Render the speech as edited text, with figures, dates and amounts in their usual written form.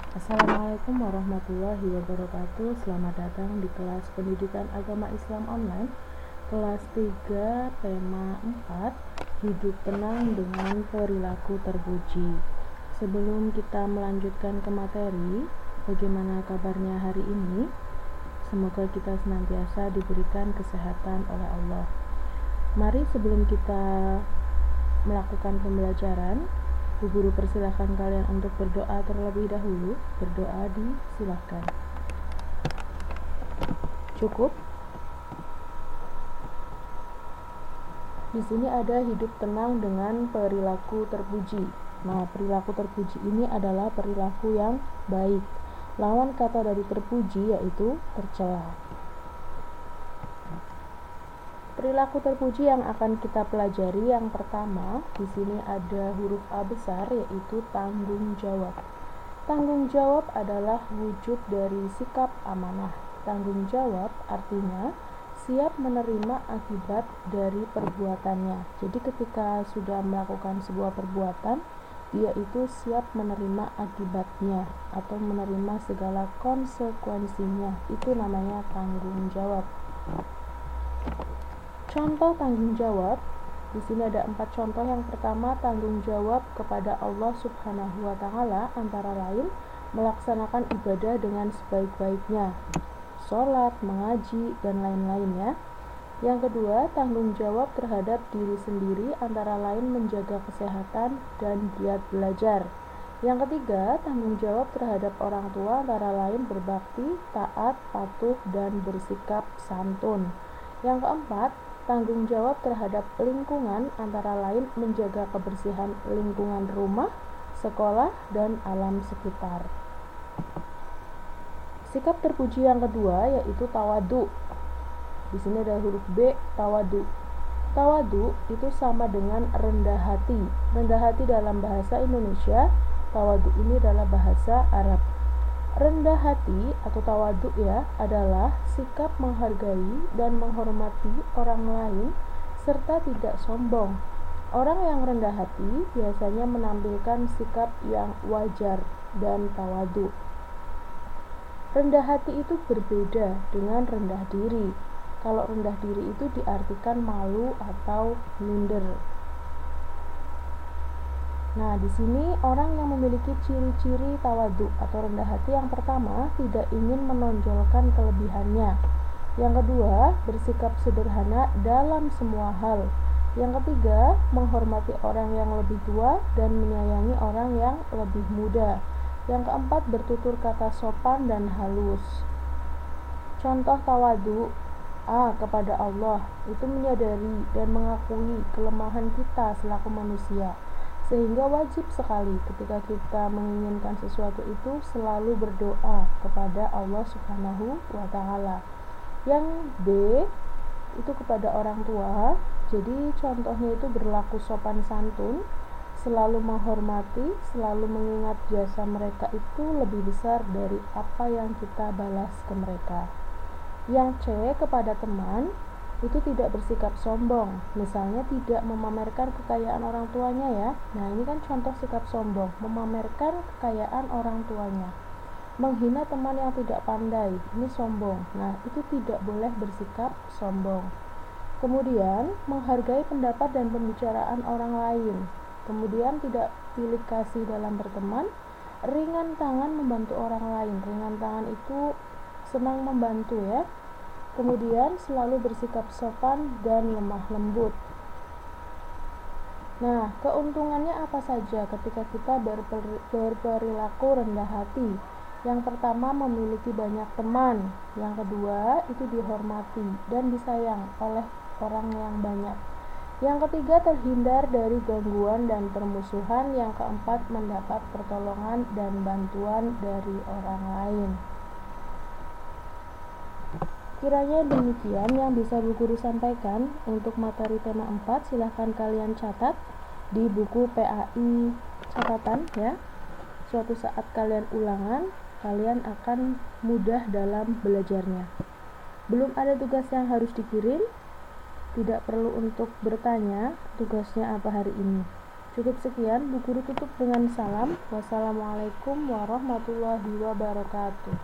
Assalamualaikum warahmatullahi wabarakatuh. Selamat datang di kelas Pendidikan Agama Islam Online kelas 3 tema 4 Hidup tenang dengan perilaku terpuji. Sebelum kita melanjutkan ke materi, bagaimana kabarnya hari ini? Semoga kita senantiasa diberikan kesehatan oleh Allah. Mari sebelum kita melakukan pembelajaran, Bu Guru persilahkan kalian untuk berdoa terlebih dahulu. Berdoa disilahkan. Cukup? Di sini ada hidup tenang dengan perilaku terpuji. Nah, perilaku terpuji ini adalah perilaku yang baik. Lawan kata dari terpuji yaitu tercela. Perilaku terpuji yang akan kita pelajari yang pertama, di sini ada huruf A besar yaitu tanggung jawab. Tanggung jawab adalah wujud dari sikap amanah. Tanggung jawab artinya siap menerima akibat dari perbuatannya. Jadi ketika sudah melakukan sebuah perbuatan, dia itu siap menerima akibatnya atau menerima segala konsekuensinya. Itu namanya tanggung jawab. Contoh tanggung jawab, di sini ada 4 contoh. Yang pertama, tanggung jawab kepada Allah Subhanahu wa Ta'ala, antara lain melaksanakan ibadah dengan sebaik-baiknya, sholat, mengaji, dan lain-lainnya. Yang kedua, tanggung jawab terhadap diri sendiri, antara lain menjaga kesehatan dan giat belajar. Yang ketiga, tanggung jawab terhadap orang tua, antara lain berbakti, taat, patuh, dan bersikap santun. Yang keempat, tanggung jawab terhadap lingkungan, antara lain menjaga kebersihan lingkungan rumah, sekolah, dan alam sekitar. Sikap terpuji yang kedua yaitu tawadu. Di sini ada huruf B, tawadu. Tawadu itu sama dengan rendah hati. Rendah hati dalam bahasa Indonesia, tawadu ini adalah bahasa Arab. Rendah hati atau tawadu adalah sikap menghargai dan menghormati orang lain serta tidak sombong. Orang yang rendah hati biasanya menampilkan sikap yang wajar dan tawadu. Rendah hati itu berbeda dengan rendah diri. Kalau rendah diri itu diartikan malu atau minder. Nah, di sini orang yang memiliki ciri-ciri tawadu atau rendah hati, yang pertama, tidak ingin menonjolkan kelebihannya. Yang kedua, bersikap sederhana dalam semua hal. Yang ketiga, menghormati orang yang lebih tua dan menyayangi orang yang lebih muda. Yang keempat, bertutur kata sopan dan halus. Contoh tawadu A kepada Allah itu menyadari dan mengakui kelemahan kita selaku manusia, sehingga wajib sekali ketika kita menginginkan sesuatu itu selalu berdoa kepada Allah Subhanahu wa Ta'ala. Yang B itu kepada orang tua. Jadi contohnya itu berlaku sopan santun, selalu menghormati, selalu mengingat jasa mereka itu lebih besar dari apa yang kita balas ke mereka. Yang C kepada teman itu tidak bersikap sombong, misalnya tidak memamerkan kekayaan orang tuanya ya. Nah, ini kan contoh sikap sombong, memamerkan kekayaan orang tuanya. Menghina teman yang tidak pandai, ini sombong. Nah, itu tidak boleh bersikap sombong. Kemudian, menghargai pendapat dan pembicaraan orang lain. Kemudian, tidak pilih kasih dalam berteman, ringan tangan membantu orang lain. Ringan tangan itu senang membantu ya. Kemudian selalu bersikap sopan dan lemah lembut. Nah, keuntungannya apa saja ketika kita berperilaku rendah hati? Yang pertama, memiliki banyak teman. Yang kedua, itu dihormati dan disayang oleh orang yang banyak. Yang ketiga, terhindar dari gangguan dan permusuhan. Yang keempat, mendapat pertolongan dan bantuan dari orang lain. Kiranya demikian yang bisa Bu Guru sampaikan untuk materi tema 4. Silahkan kalian catat di buku PAI catatan ya. Suatu saat kalian ulangan, kalian akan mudah dalam belajarnya. Belum ada tugas yang harus dikirim, tidak perlu untuk bertanya tugasnya apa hari ini. Cukup sekian, Bu Guru tutup dengan salam. Wassalamualaikum warahmatullahi wabarakatuh.